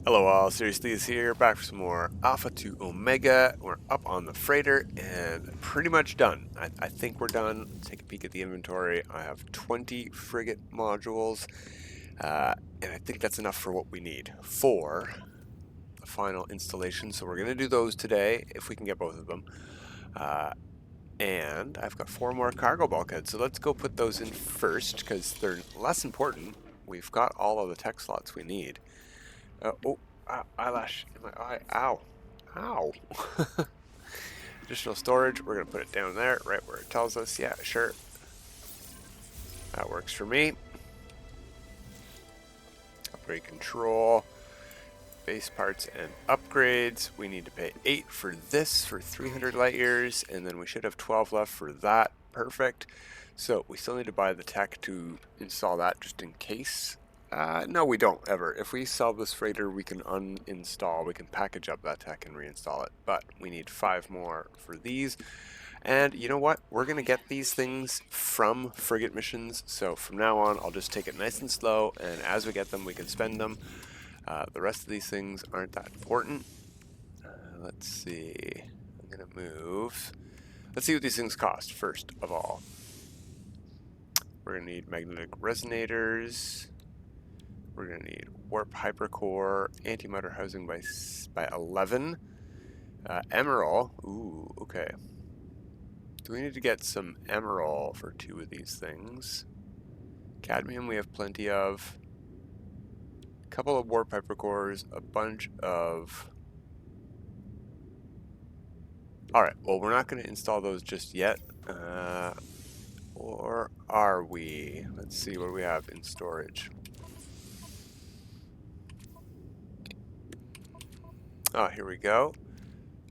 Hello all, Seriously is here, back for some more Alpha to Omega. We're up on the freighter and pretty much done. I think we're done. Let's take a peek at the inventory. I have 20 frigate modules, and I think that's enough for what we need for the final installation. So we're going to do those today, if we can get both of them. And I've got 4 more cargo bulkheads, so let's go put those in first, because they're less important. We've got all of the tech slots we need. Eyelash in my eye. Ow. Ow. Additional storage. We're going to put it down there, right where it tells us. Yeah, sure. That works for me. Upgrade control. Base parts and upgrades. We need to pay 8 for this for 300 light years, and then we should have 12 left for that. Perfect. So we still need to buy the tech to install that just in case. No, we don't ever. If we sell this freighter, we can uninstall. We can package up that tech and reinstall it. But we need 5 more for these. And you know what? We're going to get these things from frigate missions. So from now on, I'll just take it nice and slow. And as we get them, we can spend them. The rest of these things aren't that important. Let's see. I'm going to move. Let's see what these things cost first of all. We're going to need magnetic resonators. We're going to need warp hypercore, antimatter housing by 11. Emerald. Ooh, okay. Do we need to get some emerald for 2 of these things? Cadmium we have plenty of. A couple of warp hypercores, a bunch of... Alright, well we're not going to install those just yet. Or are we? Let's see what we have in storage. Oh, here we go.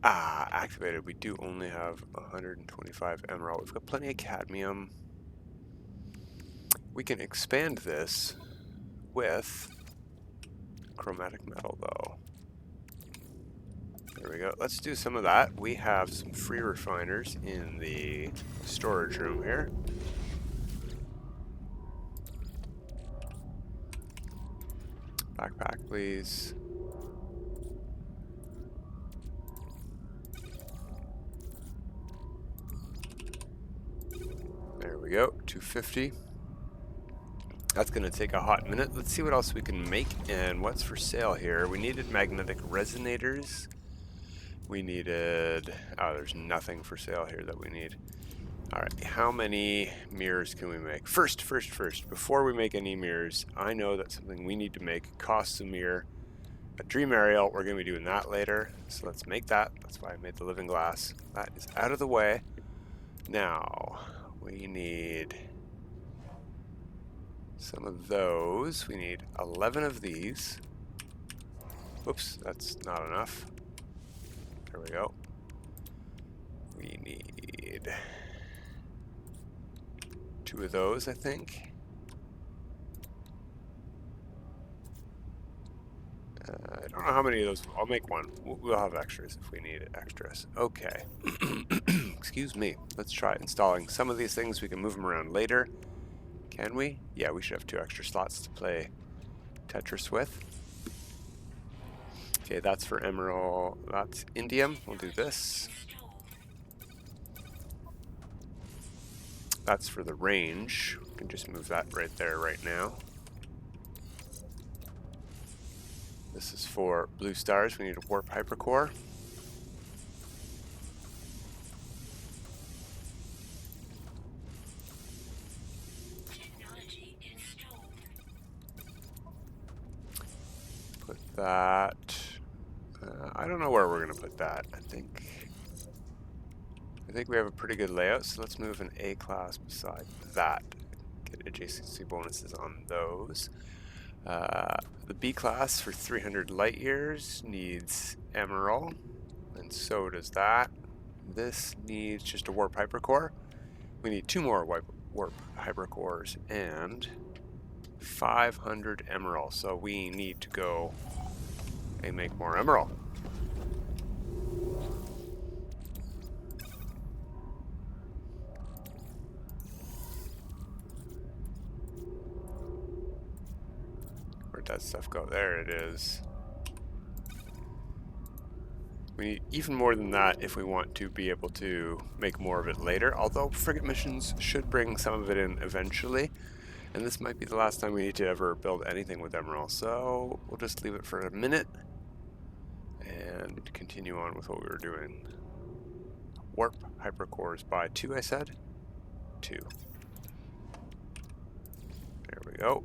Activated. We do only have 125 emerald. We've got plenty of cadmium. We can expand this with chromatic metal, though. There we go. Let's do some of that. We have some free refiners in the storage room here. Backpack, please. There we go, 250. That's going to take a hot minute. Let's see what else we can make and what's for sale here. We needed magnetic resonators. We needed... Oh, there's nothing for sale here that we need. Alright, how many mirrors can we make? First, before we make any mirrors, I know that something we need to make costs a mirror. A dream aerial, we're going to be doing that later. So let's make that. That's why I made the living glass. That is out of the way. Now, we need some of those. We need 11 of these. Oops, that's not enough. There we go. We need 2 of those, I think. I don't know how many of those. I'll make 1. We'll have extras if we need extras. Okay. Excuse me. Let's try installing some of these things. We can move them around later. Can we? Yeah, we should have 2 extra slots to play Tetris with. Okay, that's for emerald. That's indium. We'll do this. That's for the range. We can just move that right there right now. This is for blue stars. We need a warp hypercore. Put that... I don't know where we're going to put that. I think we have a pretty good layout, so let's move an A-class beside that. Get adjacency bonuses on those. The B-class for 300 light years needs emerald, and so does that. This needs just a warp hypercore. We need 2 more warp hypercores and 500 emerald, so we need to go and make more emerald. Where'd that stuff go? There it is. We need even more than that if we want to be able to make more of it later, although frigate missions should bring some of it in eventually. And this might be the last time we need to ever build anything with Emerald, so we'll just leave it for a minute and continue on with what we were doing. Warp hypercores by 2, I said? 2. There we go.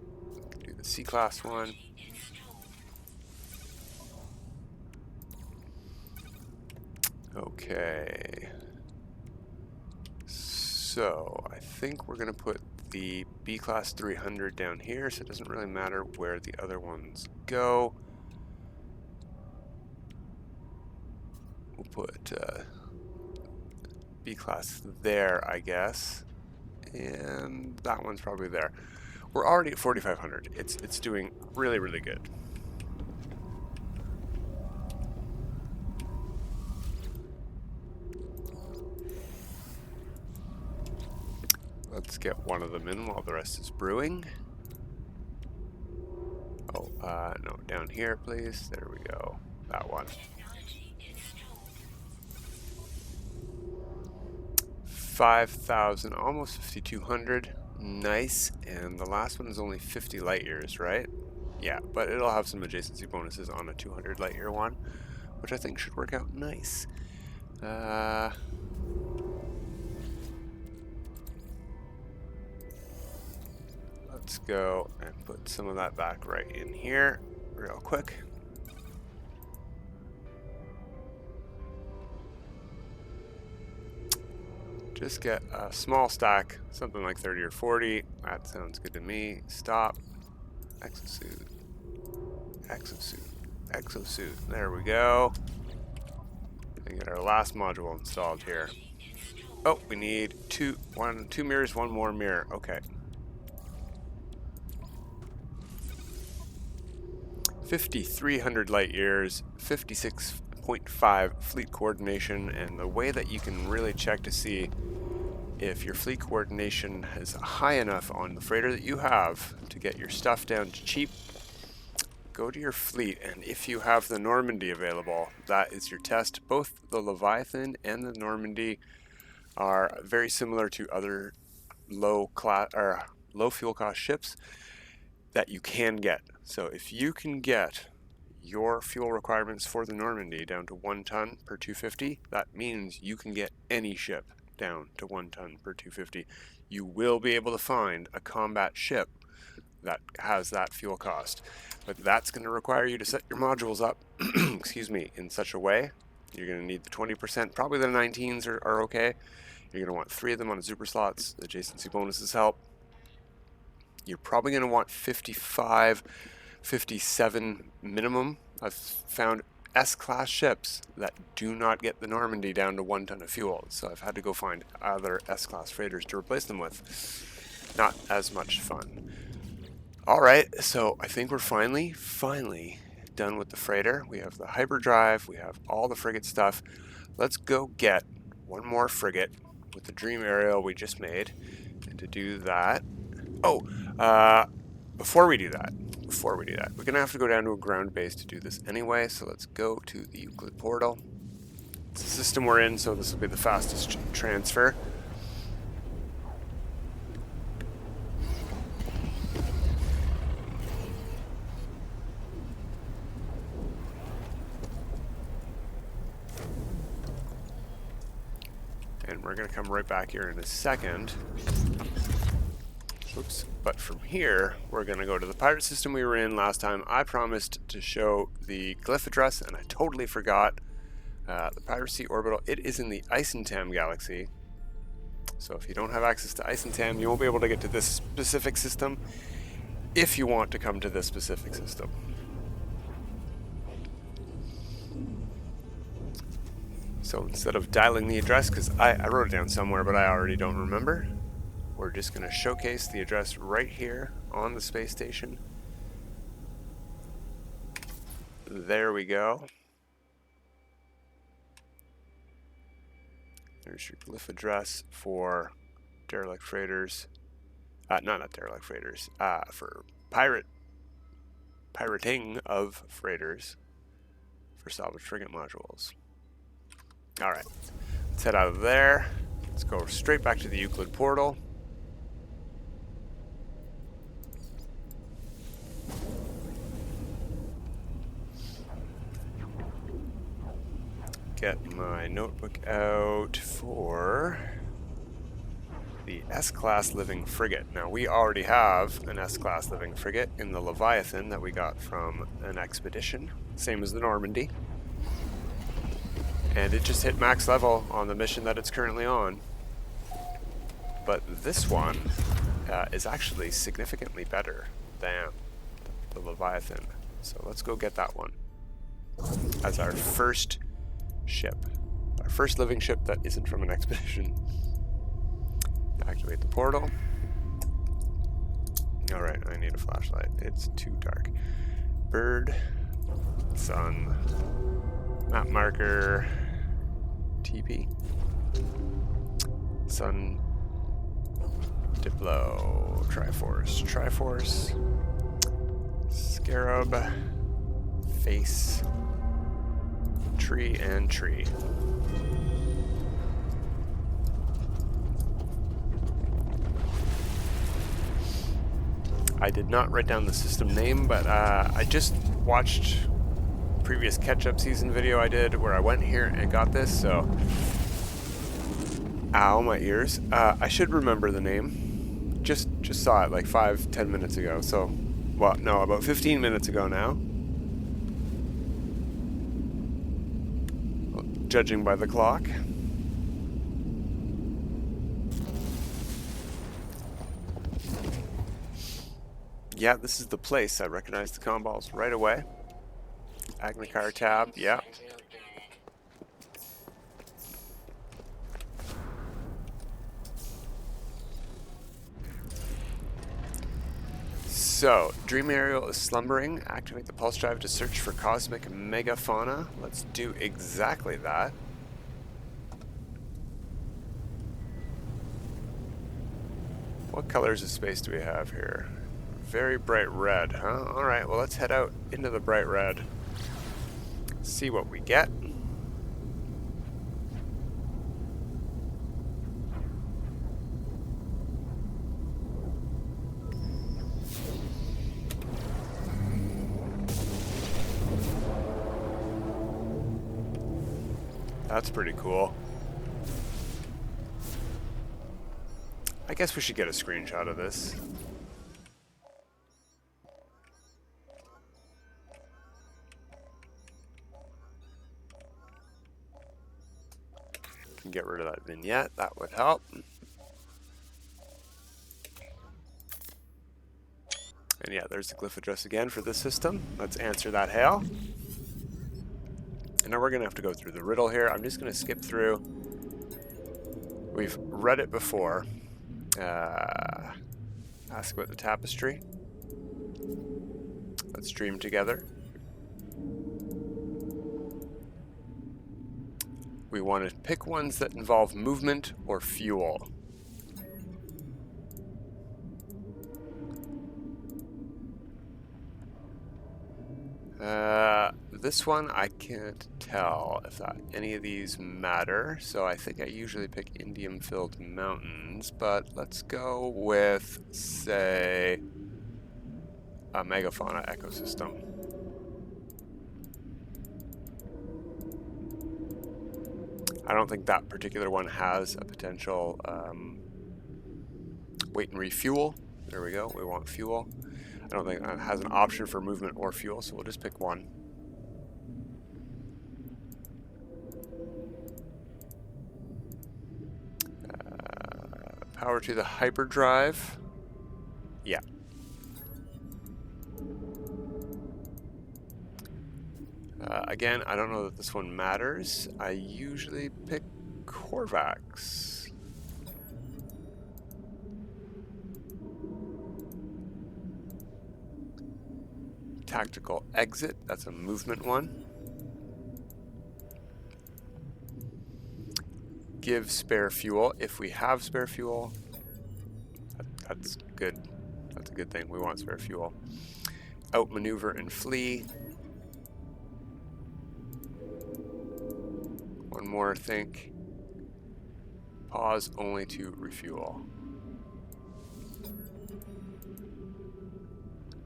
Do the C-class one. Okay. So, I think we're going to put the B-class 300 down here, so it doesn't really matter where the other ones go. We'll put B-class there, I guess. And that one's probably there. We're already at 4,500. It's doing really, really good. Let's get one of them in while the rest is brewing. Oh, no, down here, please. There we go. That one. 5,000, almost 5,200. Nice. And the last one is only 50 light years, right? Yeah, but it'll have some adjacency bonuses on a 200 light year one, which I think should work out nice. Let's go and put some of that back right in here real quick. Just get a small stack, something like 30 or 40. That sounds good to me. Stop. Exosuit. Exosuit. Exosuit. There we go. And get our last module installed here. Oh, we need two mirrors, one more mirror. Okay. 5,300 light years, 56.5 fleet coordination, and the way that you can really check to see if your fleet coordination is high enough on the freighter that you have to get your stuff down to cheap, go to your fleet, and if you have the Normandy available, that is your test. Both the Leviathan and the Normandy are very similar to other low fuel cost ships that you can get. So if you can get your fuel requirements for the Normandy down to 1 ton per 250, that means you can get any ship down to 1 ton per 250. You will be able to find a combat ship that has that fuel cost, but that's going to require you to set your modules up excuse me, in such a way. You're going to need the 20%, probably the 19s are okay. You're going to want 3 of them on super slots. Adjacency bonuses help. You're probably going to want 55, 57 minimum. I've found S-class ships that do not get the Normandy down to 1 ton of fuel, so I've had to go find other S-class freighters to replace them with. Not as much fun. Alright, so I think we're finally done with the freighter. We have the hyperdrive, we have all the frigate stuff. Let's go get one more frigate with the dream aerial we just made. And to do that, before we do that, we're going to have to go down to a ground base to do this anyway, so let's go to the Euclid portal. It's the system we're in, so this will be the fastest transfer. And we're going to come right back here in a second. Oops. But from here, we're going to go to the pirate system we were in last time. I promised to show the glyph address, and I totally forgot. The Piracy orbital, it is in the Isentam galaxy. So if you don't have access to Isentam, you won't be able to get to this specific system if you want to come to this specific system. So instead of dialing the address, because I wrote it down somewhere, but I already don't remember, we're just going to showcase the address right here on the space station. There we go. There's your glyph address for derelict freighters. Not derelict freighters. For pirating of freighters for salvaged frigate modules. Alright, let's head out of there. Let's go straight back to the Euclid portal. Get my notebook out for the S-class Living Frigate. Now, we already have an S-class Living Frigate in the Leviathan that we got from an expedition, same as the Normandy. And it just hit max level on the mission that it's currently on. But this one is actually significantly better than the Leviathan. So let's go get that one as our first ship. Our first living ship that isn't from an expedition. Activate the portal. Alright, I need a flashlight. It's too dark. Bird. Sun. Map marker. TP. Sun. Diplo. Triforce. Triforce. Scarab. Face. Tree and tree. I did not write down the system name, but I just watched a previous catch-up season video I did where I went here and got this, so... Ow, my ears. I should remember the name. Just saw it like 5-10 minutes ago, so... Well, no, about 15 minutes ago now. Judging by the clock. Yeah, this is the place. I recognize the comm balls right away. Agnicar tab, yeah. So, Dream Aerial is slumbering. Activate the pulse drive to search for cosmic megafauna. Let's do exactly that. What colors of space do we have here? Very bright red, huh? Alright, well let's head out into the bright red. See what we get. That's pretty cool. I guess we should get a screenshot of this. Can get rid of that vignette, that would help. And yeah, there's the glyph address again for this system. Let's answer that hail. And now we're going to have to go through the riddle here. I'm just going to skip through. We've read it before. Ask about the tapestry. Let's dream together. We want to pick ones that involve movement or fuel. This one I can't tell if any of these matter, so I think I usually pick indium-filled mountains, but let's go with, say, a megafauna ecosystem. I don't think that particular one has a potential wait and refuel. There we go, we want fuel. I don't think it has an option for movement or fuel, so we'll just pick one. Power to the hyperdrive. Yeah. Again, I don't know that this one matters. I usually pick Korvax. Tactical exit, that's a movement one. Give spare fuel if we have spare fuel. That's good. That's a good thing. We want spare fuel. Outmaneuver and flee. One more, I think. Pause only to refuel.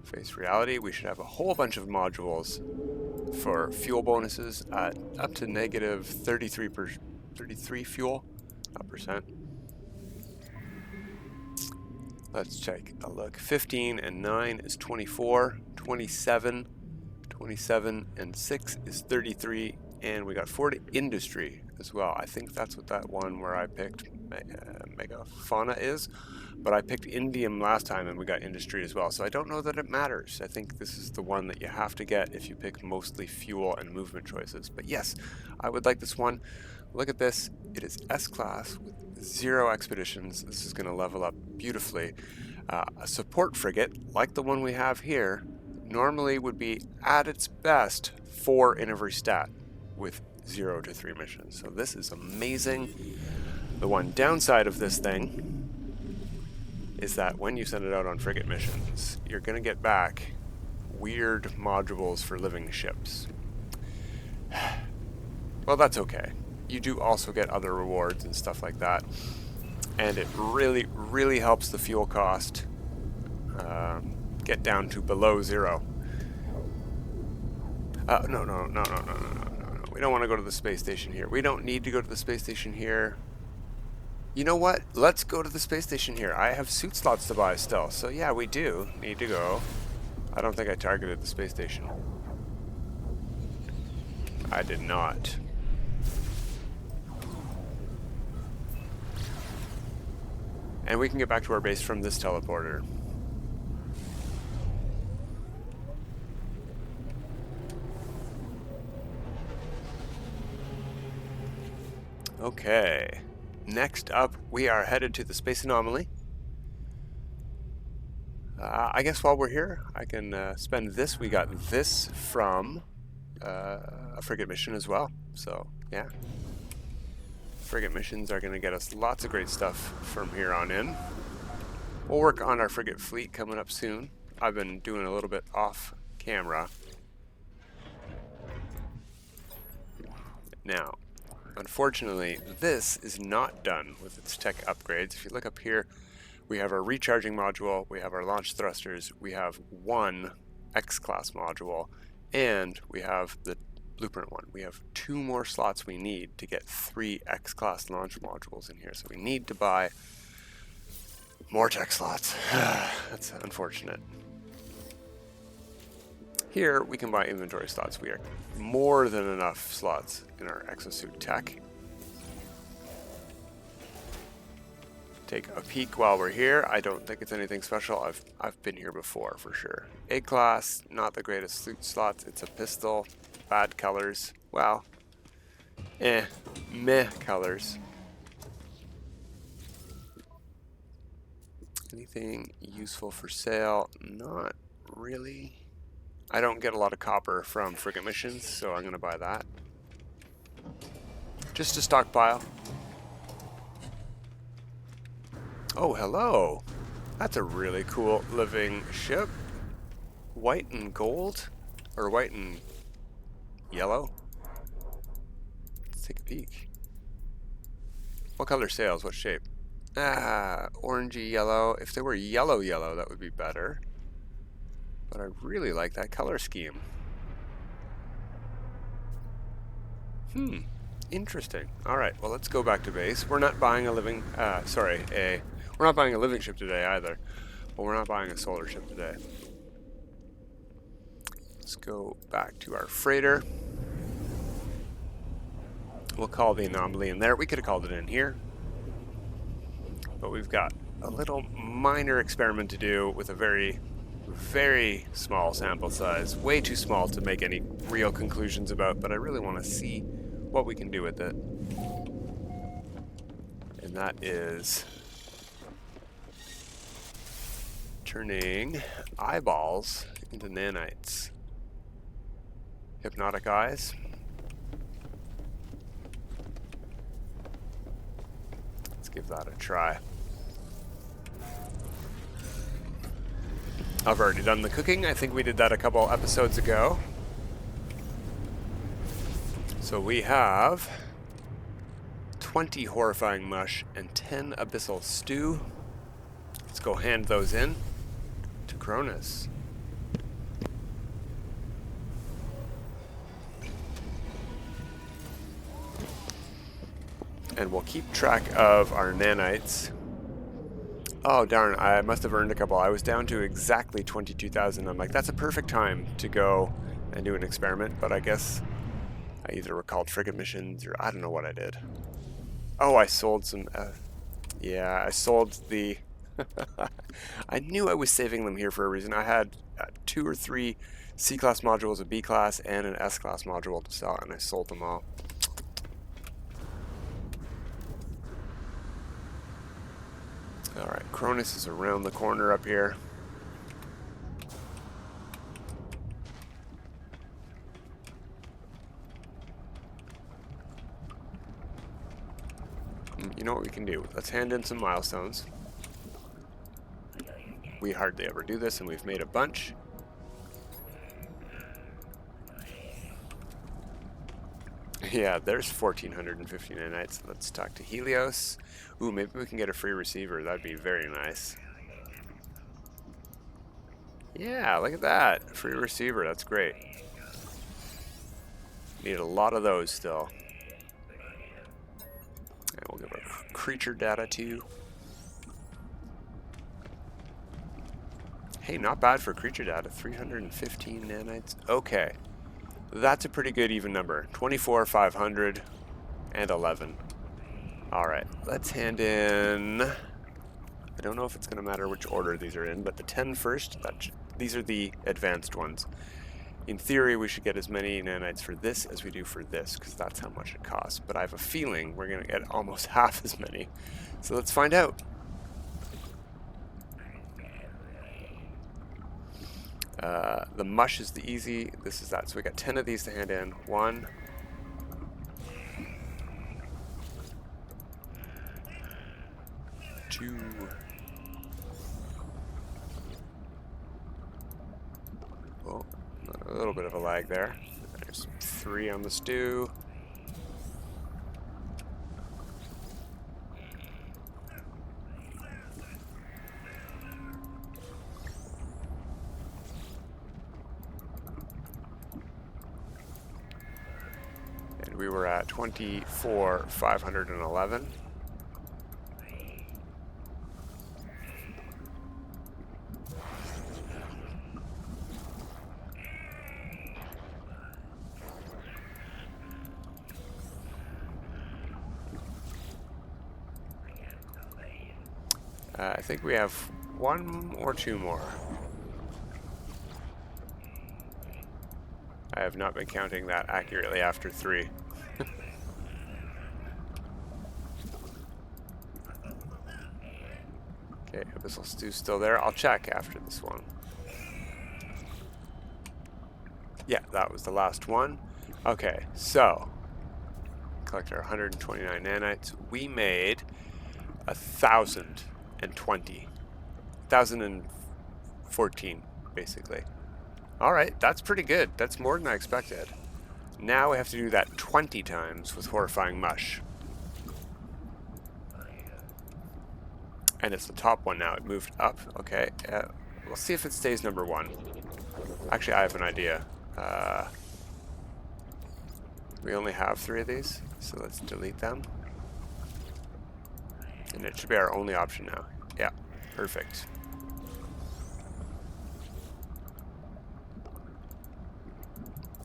Face reality, we should have a whole bunch of modules for fuel bonuses at up to negative 33 fuel, not percent. Let's take a look. 15 and 9 is 24, 27, 27 and 6 is 33, and we got 40 industry as well. I think that's what that one where I picked megafauna is, but I picked indium last time and we got industry as well, so I don't know that it matters. I think this is the one that you have to get if you pick mostly fuel and movement choices. But yes, I would like this one. Look at this. It is S-class with 0 expeditions. This is going to level up beautifully. A support frigate, like the one we have here, normally would be at its best 4 in every stat with 0 to 3 missions. So this is amazing. The one downside of this thing is that when you send it out on frigate missions, you're going to get back weird modules for living ships. Well, that's okay. You do also get other rewards and stuff like that. And it really, really helps the fuel cost get down to below 0. No. We don't want to go to the space station here. We don't need to go to the space station here. You know what? Let's go to the space station here. I have suit slots to buy still. So yeah, we do need to go. I don't think I targeted the space station. I did not. And we can get back to our base from this teleporter. Okay. Next up, we are headed to the Space Anomaly. I guess while we're here, I can spend this. We got this from a frigate mission as well. So, yeah. Frigate missions are going to get us lots of great stuff from here on in. We'll work on our frigate fleet coming up soon. I've been doing a little bit off camera. Now, unfortunately, this is not done with its tech upgrades. If you look up here, we have our recharging module, we have our launch thrusters, we have one X-class module, and we have the blueprint one. We have 2 more slots we need to get 3 X-class launch modules in here. So we need to buy more tech slots. That's unfortunate. Here we can buy inventory slots. We are more than enough slots in our exosuit tech. Take a peek while we're here. I don't think it's anything special. I've been here before for sure. A-class, not the greatest suit slots. It's a pistol. Bad colors. Well, meh colors. Anything useful for sale? Not really. I don't get a lot of copper from frigate missions, so I'm going to buy that. Just to stockpile. Oh, hello. That's a really cool living ship. White and gold? Or white and yellow? Let's take a peek. What color sails? What shape? Orangey yellow. If they were yellow, that would be better. But I really like that color scheme. Interesting. Alright, well, let's go back to base. We're not buying a living... we're not buying a living ship today either. Well, we're not buying a solar ship today. Let's go back to our freighter. We'll call the Anomaly in there. We could have called it in here. But we've got a little minor experiment to do with a very, very small sample size. Way too small to make any real conclusions about, but I really want to see what we can do with it. And that is turning eyeballs into nanites. Hypnotic eyes. Let's give that a try. I've already done the cooking. I think we did that a couple episodes ago. So we have 20 horrifying mush, and 10 abyssal stew. Let's go hand those in to Cronus. And we'll keep track of our nanites. Oh darn, I must have earned a couple. I was down to exactly 22,000. I'm like, that's a perfect time to go and do an experiment, but I guess I either recalled frigate missions or I don't know what I did. Oh, I sold some... yeah, I sold the... I knew I was saving them here for a reason. I had 2 or 3 C-class modules, a B-class, and an S-class module to sell, and I sold them all. Alright, Cronus is around the corner up here. You know what we can do? Let's hand in some milestones. We hardly ever do this, and we've made a bunch. Yeah, there's 1,450 nanites. Let's talk to Helios. Ooh, maybe we can get a free receiver. That'd be very nice. Yeah, look at that. Free receiver. That's great. Need a lot of those still. And we'll give our creature data too. Hey, not bad for creature data. 315 nanites. Okay. That's a pretty good even number. 24, 500, and 11. Alright, let's hand in... I don't know if it's going to matter which order these are in, but the 10 first, these are the advanced ones. In theory, we should get as many nanites for this as we do for this, because that's how much it costs. But I have a feeling we're going to get almost half as many. So let's find out. The mush is the easy. This is that. So we got 10 of these to hand in. 1. 2. Oh, a little bit of a lag there. There's 3 on the stew. And we were at 24, 511. I think we have 1 or 2 more. I have not been counting that accurately after 3. Okay, Abyssal Stew's still there. I'll check after this one. Yeah, that was the last one. Okay, so collect our 129 nanites. We made 1,020. 1,014, basically. Alright, that's pretty good. That's more than I expected. Now we have to do that 20 times with Horrifying Mush. And it's the top one now. It moved up. Okay. We'll see if it stays number 1. Actually, I have an idea. We only have 3 of these, so let's delete them. And it should be our only option now. Yeah, perfect.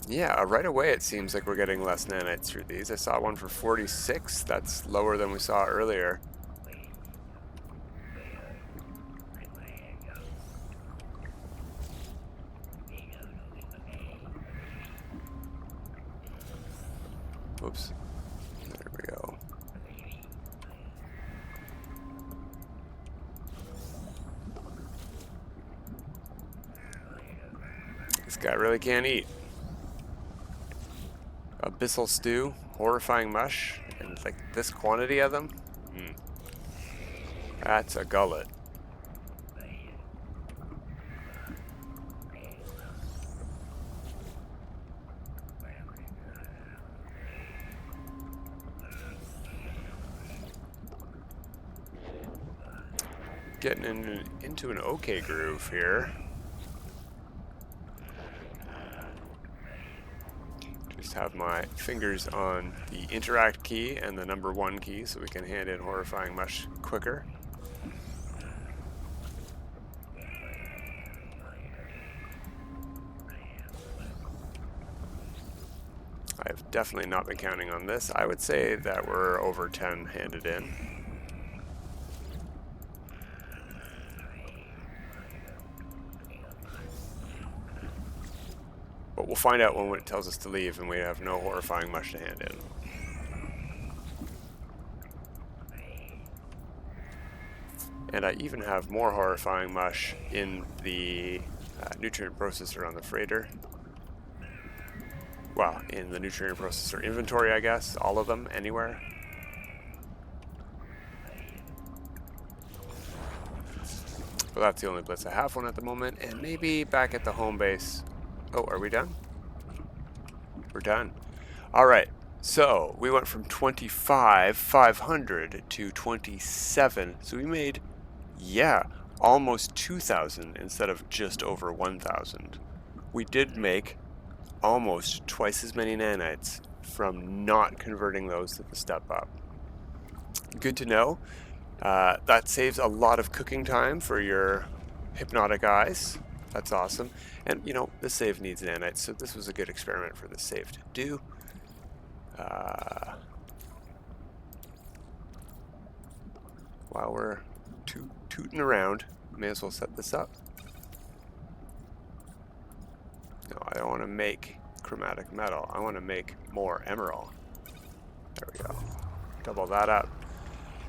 Yeah, right away it seems like we're getting less nanites through these. I saw one for 46. That's lower than we saw earlier. Whoops. There we go. This guy really can't eat. Abyssal Stew, Horrifying Mush, and like this quantity of them? That's a gullet. getting into an okay groove here. Just have my fingers on the interact key and the number 1 key so we can hand in horrifying much quicker. I've definitely not been counting on this. I would say that we're over 10 handed in. But we'll find out when it tells us to leave and we have no horrifying much to hand in. And I even have more horrifying mush in the nutrient processor on the freighter. Well, in the nutrient processor inventory, I guess. All of them, anywhere. But that's the only blitz I have one at the moment. And maybe back at the home base. Oh, are we done? We're done. All right. So we went from 25,500 to 27. So we made, yeah, almost 2,000 instead of just over 1,000. We did make almost twice as many nanites from not converting those to the step up. Good to know. That saves a lot of cooking time for your hypnotic eyes. That's awesome. And you know, this save needs nanites, so this was a good experiment for this save to do. While we're tooting around, may as well set this up. No, I don't want to make chromatic metal. I want to make more emerald. There we go. Double that up.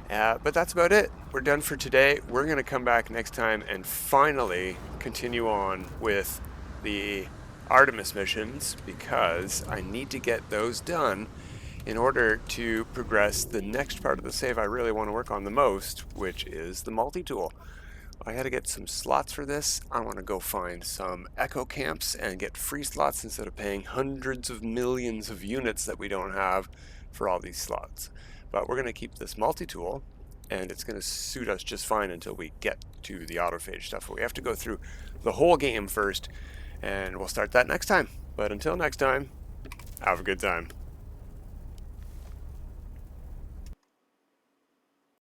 But that's about it. We're done for today. We're going to come back next time and finally continue on with the Artemis missions because I need to get those done in order to progress the next part of the save I really want to work on the most, which is the multi-tool. I got to get some slots for this. I want to go find some echo camps and get free slots instead of paying hundreds of millions of units that we don't have for all these slots. But we're going to keep this multi-tool, and it's going to suit us just fine until we get to the autophage stuff. But we have to go through the whole game first, and we'll start that next time. But until next time, have a good time.